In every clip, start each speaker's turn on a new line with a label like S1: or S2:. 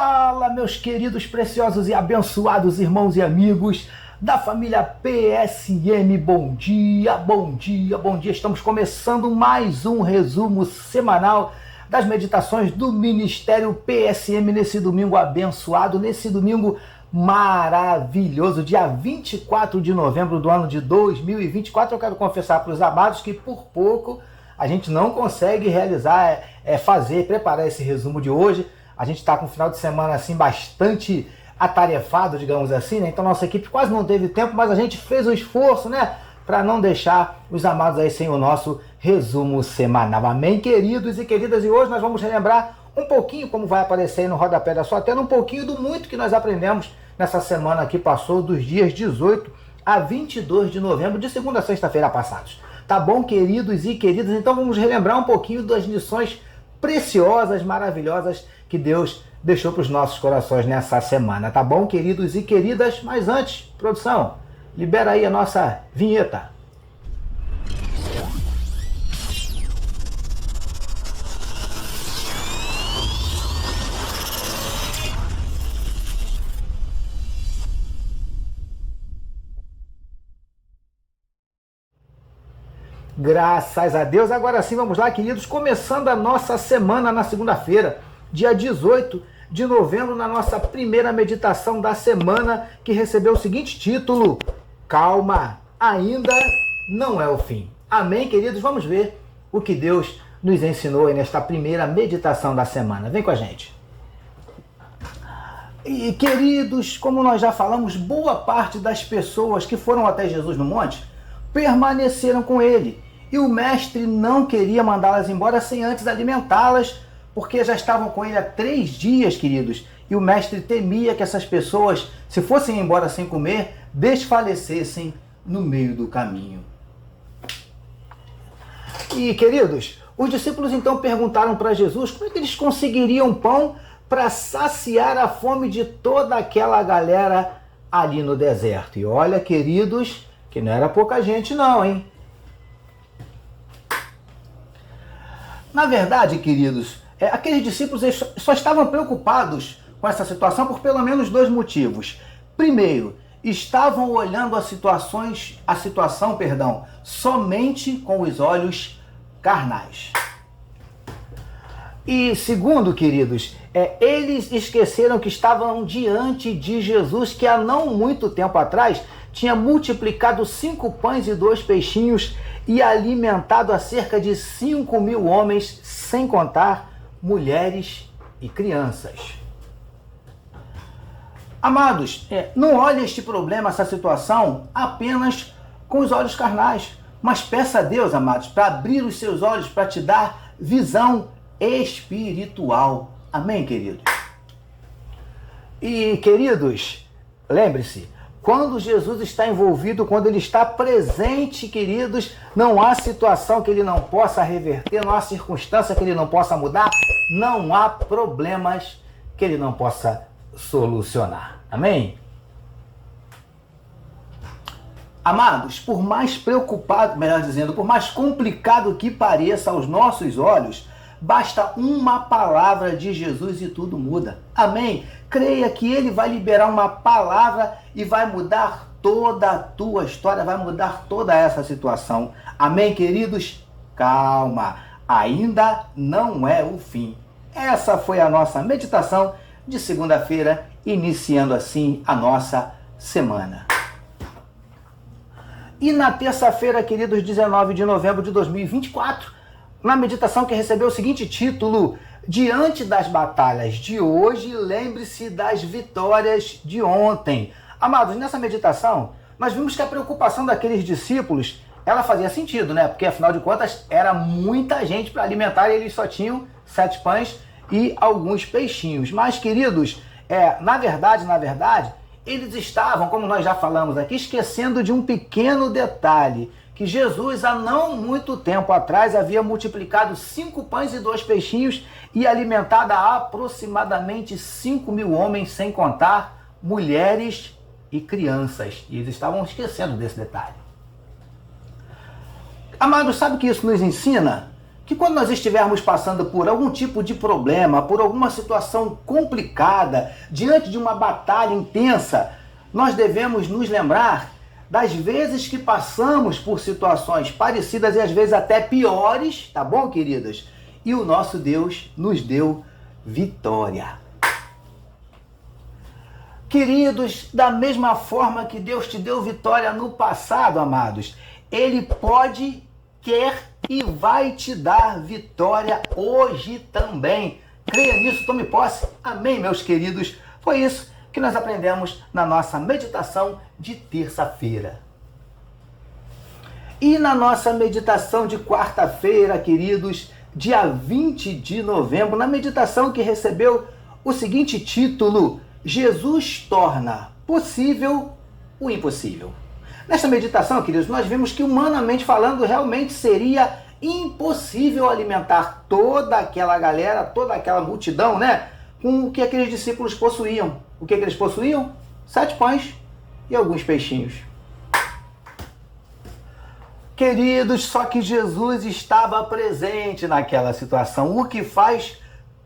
S1: Fala, meus queridos, preciosos e abençoados irmãos e amigos da família PSM, bom dia, bom dia, bom dia. Estamos começando mais um resumo semanal das meditações do Ministério PSM nesse domingo abençoado, nesse domingo maravilhoso, dia 24 de novembro do ano de 2024. Eu quero confessar para os amados que por pouco a gente não consegue realizar, preparar esse resumo de hoje. A gente está com um final de semana assim bastante atarefado, digamos assim, né? Então nossa equipe quase não teve tempo, mas a gente fez o esforço, né? Para não deixar os amados aí sem o nosso resumo semanal. Amém, queridos e queridas? E hoje nós vamos relembrar um pouquinho, como vai aparecer aí no rodapé da sua tela, um pouquinho do muito que nós aprendemos nessa semana que passou, dos dias 18 a 22 de novembro, de segunda a sexta-feira passados. Tá bom, queridos e queridas? Então vamos relembrar um pouquinho das lições preciosas, maravilhosas que Deus deixou para os nossos corações nessa semana, tá bom, queridos e queridas? Mas antes, produção, libera aí a nossa vinheta. Graças a Deus. Agora sim, vamos lá, queridos, começando a nossa semana na segunda-feira, dia 18 de novembro, na nossa primeira meditação da semana, que recebeu o seguinte título: Calma, ainda não é o fim. Amém, queridos? Vamos ver o que Deus nos ensinou aí nesta primeira meditação da semana. Vem com a gente. E, queridos, como nós já falamos, boa parte das pessoas que foram até Jesus no monte permaneceram com ele. E o mestre não queria mandá-las embora sem antes alimentá-las, porque já estavam com ele há 3 dias, queridos. E o mestre temia que essas pessoas, se fossem embora sem comer, desfalecessem no meio do caminho. E, queridos, os discípulos então perguntaram para Jesus como é que eles conseguiriam pão para saciar a fome de toda aquela galera ali no deserto. E olha, queridos, que não era pouca gente não, hein? Na verdade, queridos, aqueles discípulos só estavam preocupados com essa situação por pelo menos 2 motivos. Primeiro, estavam olhando a situação, somente com os olhos carnais. E segundo, queridos, eles esqueceram que estavam diante de Jesus, que há não muito tempo atrás tinha multiplicado 5 pães e 2 peixinhos e alimentado a cerca de 5.000 homens, sem contar mulheres e crianças. Amados, não olhe este problema, essa situação, apenas com os olhos carnais, mas peça a Deus, amados, para abrir os seus olhos, para te dar visão espiritual. Amém, queridos? E, queridos, lembre-se, quando Jesus está envolvido, quando ele está presente, queridos, não há situação que ele não possa reverter, não há circunstância que ele não possa mudar, não há problemas que ele não possa solucionar. Amém? Amados, por mais preocupado, melhor dizendo, por mais complicado que pareça aos nossos olhos, basta uma palavra de Jesus e tudo muda. Amém? Creia que ele vai liberar uma palavra e vai mudar toda a tua história, vai mudar toda essa situação. Amém, queridos? Calma, ainda não é o fim. Essa foi a nossa meditação de segunda-feira, iniciando assim a nossa semana. E na terça-feira, queridos, 19 de novembro de 2024, na meditação que recebeu o seguinte título: Diante das batalhas de hoje, lembre-se das vitórias de ontem. Amados, nessa meditação, nós vimos que a preocupação daqueles discípulos, ela fazia sentido, né? Porque, afinal de contas, era muita gente para alimentar e eles só tinham 7 pães e alguns peixinhos. Mas, queridos, na verdade, eles estavam, como nós já falamos aqui, esquecendo de um pequeno detalhe, que Jesus, há não muito tempo atrás, havia multiplicado 5 pães e 2 peixinhos e alimentado aproximadamente 5.000 homens, sem contar mulheres e crianças. E eles estavam esquecendo desse detalhe. Amados, sabe o que isso nos ensina? que quando nós estivermos passando por algum tipo de problema, por alguma situação complicada, diante de uma batalha intensa, nós devemos nos lembrar das vezes que passamos por situações parecidas e às vezes até piores, tá bom, queridas? E o nosso Deus nos deu vitória. Queridos, da mesma forma que Deus te deu vitória no passado, amados, Ele pode, quer e vai te dar vitória hoje também. Creia nisso, tome posse. Amém, meus queridos? Foi isso que nós aprendemos na nossa meditação de terça-feira. E na nossa meditação de quarta-feira, queridos, dia 20 de novembro, na meditação que recebeu o seguinte título: Jesus torna possível o impossível. Nesta meditação, queridos, nós vimos que, humanamente falando, realmente seria impossível alimentar toda aquela galera, toda aquela multidão, né? Com o que aqueles discípulos possuíam. O que eles possuíam? 7 pães e alguns peixinhos. Queridos, só que Jesus estava presente naquela situação, o que faz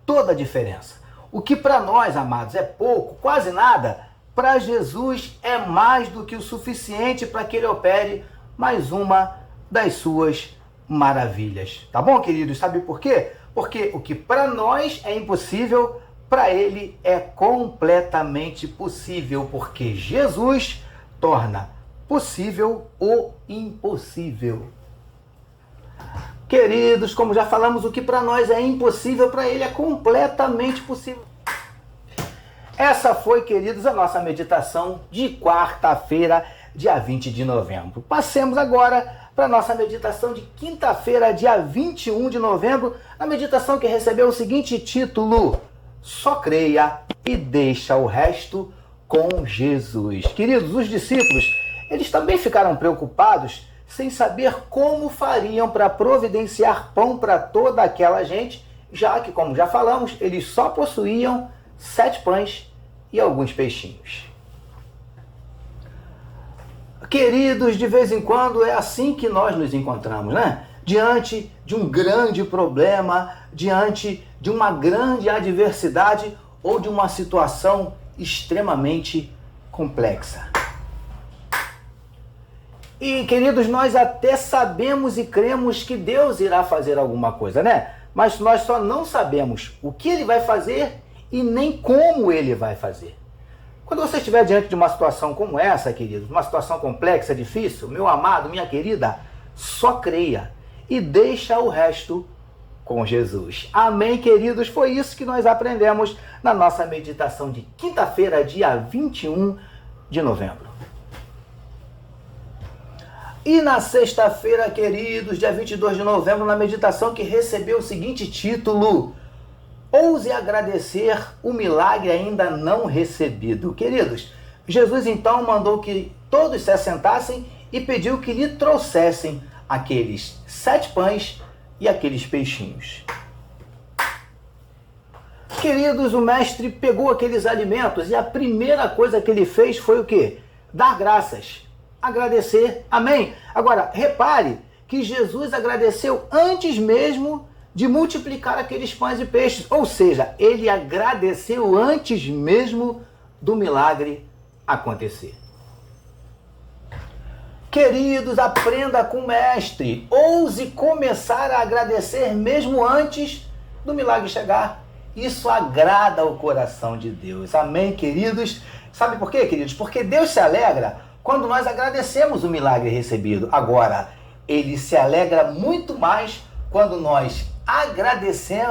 S1: toda a diferença. O que para nós, amados, é pouco, quase nada, para Jesus é mais do que o suficiente para que Ele opere mais uma das suas maravilhas. Tá bom, queridos? Sabe por quê? Porque o que para nós é impossível, para Ele é completamente possível, porque Jesus torna possível o impossível. Queridos, como já falamos, o que para nós é impossível, para Ele é completamente possível. Essa foi, queridos, a nossa meditação de quarta-feira, dia 20 de novembro. Passemos agora para a nossa meditação de quinta-feira, dia 21 de novembro, a meditação que recebeu o seguinte título: Só creia e deixa o resto com Jesus. Queridos, os discípulos, eles também ficaram preocupados sem saber como fariam para providenciar pão para toda aquela gente, já que, como já falamos, eles só possuíam 7 pães e alguns peixinhos. Queridos, de vez em quando é assim que nós nos encontramos, né? Diante de um grande problema, diante de uma grande adversidade ou de uma situação extremamente complexa. E, queridos, nós até sabemos e cremos que Deus irá fazer alguma coisa, né? Mas nós só não sabemos o que Ele vai fazer e nem como Ele vai fazer. Quando você estiver diante de uma situação como essa, queridos, uma situação complexa, difícil, meu amado, minha querida, só creia e deixa o resto com Jesus. Amém, queridos? Foi isso que nós aprendemos na nossa meditação de quinta-feira, dia 21 de novembro. E na sexta-feira, queridos, dia 22 de novembro, na meditação que recebeu o seguinte título: Ouse agradecer o milagre ainda não recebido. Queridos, Jesus então mandou que todos se assentassem e pediu que lhe trouxessem aqueles 7 pães e aqueles peixinhos. Queridos, o mestre pegou aqueles alimentos e a primeira coisa que ele fez foi o quê? Dar graças. Agradecer, amém? Agora, repare que Jesus agradeceu antes mesmo de multiplicar aqueles pães e peixes, ou seja, ele agradeceu antes mesmo do milagre acontecer. Queridos, aprenda com o mestre, ouse começar a agradecer mesmo antes do milagre chegar. Isso agrada o coração de Deus, amém, queridos? Sabe por quê, queridos? Porque Deus se alegra quando nós agradecemos o milagre recebido. Agora, Ele se alegra muito mais quando nós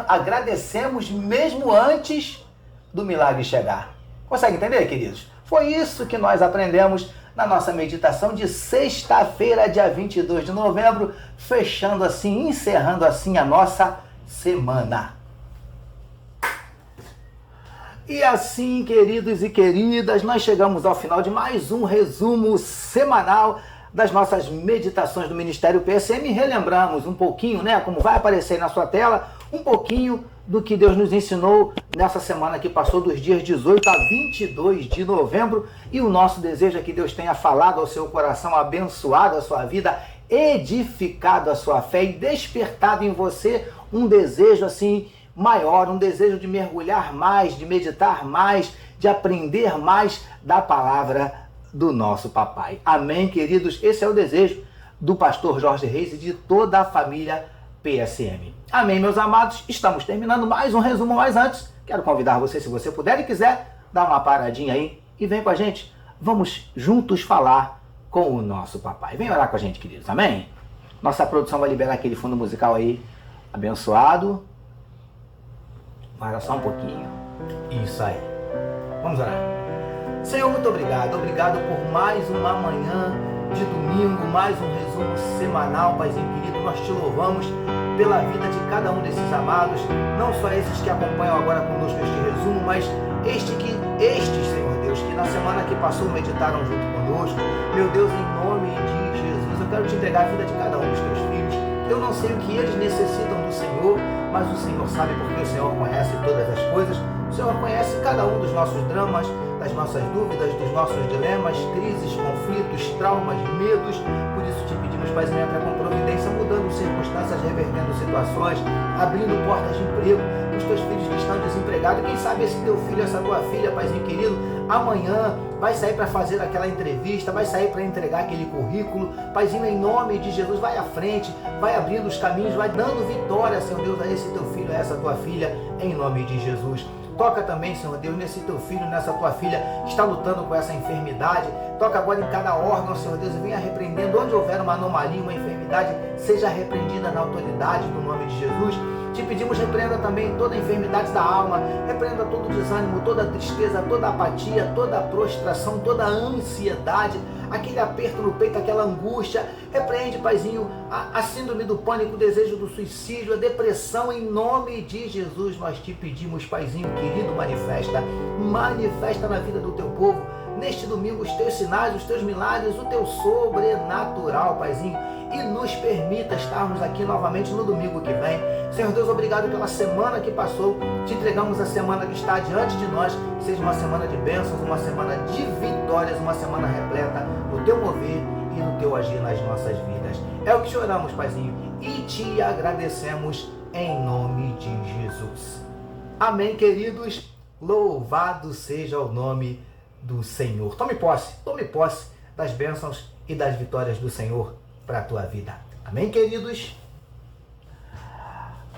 S1: agradecemos mesmo antes do milagre chegar. Consegue entender, queridos? Foi isso que nós aprendemos na nossa meditação de sexta-feira, dia 22 de novembro, fechando assim, encerrando assim a nossa semana. E assim, queridos e queridas, nós chegamos ao final de mais um resumo semanal das nossas meditações do Ministério PSM. Relembramos um pouquinho, né, como vai aparecer aí na sua tela, um pouquinho do que Deus nos ensinou nessa semana que passou, dos dias 18 a 22 de novembro. E o nosso desejo é que Deus tenha falado ao seu coração, abençoado a sua vida edificado a sua fé e despertado em você um desejo assim maior, um desejo de mergulhar mais, de meditar mais, de aprender mais da palavra do nosso papai. Amém, queridos? Esse é o desejo do pastor Jorge Reis e de toda a família PSM. Amém, meus amados? Estamos terminando mais um resumo, mas antes, quero convidar você, se você puder e quiser, dar uma paradinha aí e vem com a gente. Vamos juntos falar com o nosso papai. Vem orar com a gente, queridos. Amém? Nossa produção vai liberar aquele fundo musical aí, abençoado. Para só um pouquinho. Isso aí. Vamos orar. Senhor, muito obrigado. Obrigado por mais uma manhã de domingo, mais um resumo semanal, Paizinho querido. Nós te louvamos pela vida de cada um desses amados, não só esses que acompanham agora conosco este resumo, mas estes, Senhor Deus, que na semana que passou meditaram junto conosco. Meu Deus, em nome de Jesus, eu quero te entregar a vida de cada um dos teus filhos. Eu não sei o que eles necessitam do Senhor, mas o Senhor sabe, porque o Senhor conhece todas as coisas. O Senhor conhece cada um dos nossos dramas, das nossas dúvidas, dos nossos dilemas, crises, conflitos, traumas, medos. Por isso te pedimos, Paizinho, entra com providência, mudando circunstâncias, revertendo situações, abrindo portas de emprego para os teus filhos que estão desempregados. Quem sabe esse teu filho, essa tua filha, Paizinho querido, amanhã vai sair para fazer aquela entrevista, vai sair para entregar aquele currículo. Paizinho, em nome de Jesus, vai à frente, vai abrindo os caminhos, vai dando vitória, Senhor Deus, a esse teu filho, a essa tua filha, em nome de Jesus. Toca também, Senhor Deus, nesse teu filho, nessa tua filha que está lutando com essa enfermidade. Toca agora em cada órgão, Senhor Deus, e venha repreendendo. Onde houver uma anomalia, uma enfermidade, seja repreendida na autoridade do nome de Jesus. Te pedimos, repreenda também toda a enfermidade da alma, repreenda todo o desânimo, toda a tristeza, toda a apatia, toda a prostração, toda a ansiedade, aquele aperto no peito, aquela angústia. Repreende, Paizinho, a síndrome do pânico, o desejo do suicídio, a depressão. Em nome de Jesus nós te pedimos, Paizinho querido, manifesta na vida do teu povo neste domingo os teus sinais, os teus milagres, o teu sobrenatural, Paizinho, e nos permita estarmos aqui novamente no domingo que vem. Senhor Deus, obrigado pela semana que passou. Te entregamos a semana que está diante de nós, que seja uma semana de bênçãos, uma semana de vitórias, uma semana repleta no teu mover e no teu agir nas nossas vidas. É o que choramos, Paizinho, e te agradecemos em nome de Jesus. Amém, queridos. Louvado seja o nome do Senhor. Tome posse das bênçãos e das vitórias do Senhor para a tua vida. Amém, queridos?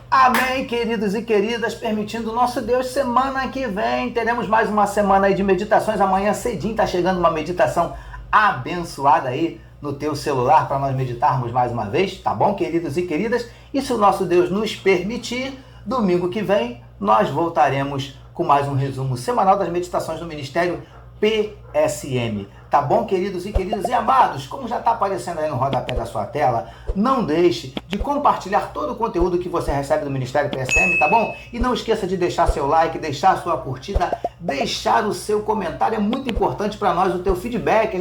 S1: Amém, queridos e queridas, permitindo o nosso Deus, semana que vem teremos mais uma semana aí de meditações. Amanhã cedinho está chegando uma meditação abençoada aí no teu celular para nós meditarmos mais uma vez, tá bom, queridos e queridas? E se o nosso Deus nos permitir, domingo que vem nós voltaremos com mais um resumo semanal das meditações do Ministério PSM. Tá bom, queridos e queridas e amados? Como já está aparecendo aí no rodapé da sua tela, não deixe de compartilhar todo o conteúdo que você recebe do Ministério PSM, tá bom? E não esqueça de deixar seu like, deixar a sua curtida, deixar o seu comentário. É muito importante para nós o teu feedback,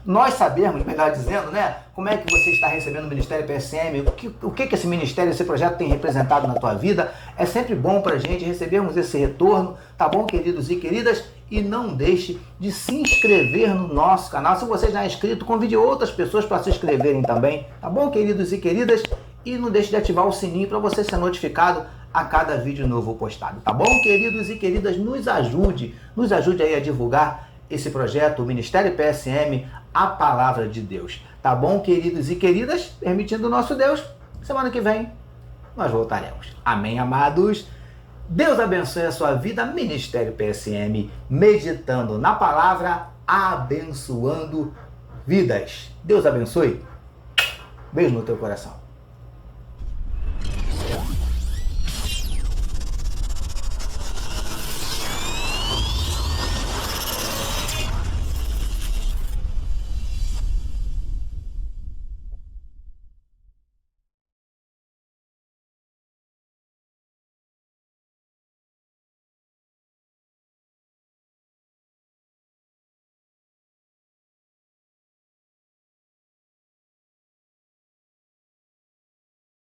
S1: nós sabemos, melhor dizendo, né? Como é que você está recebendo o Ministério PSM, o que esse ministério, esse projeto tem representado na tua vida. É sempre bom para a gente recebermos esse retorno, tá bom, queridos e queridas? E não deixe de se inscrever no nosso canal. Se você já é inscrito, convide outras pessoas para se inscreverem também, tá bom, queridos e queridas? E não deixe de ativar o sininho para você ser notificado a cada vídeo novo postado, tá bom, queridos e queridas? Nos ajude aí a divulgar esse projeto, o Ministério PSM, a Palavra de Deus. Tá bom, queridos e queridas? Permitindo o nosso Deus, semana que vem nós voltaremos. Amém, amados? Deus abençoe a sua vida. Ministério PSM, meditando na palavra, abençoando vidas. Deus abençoe. Beijo no teu coração.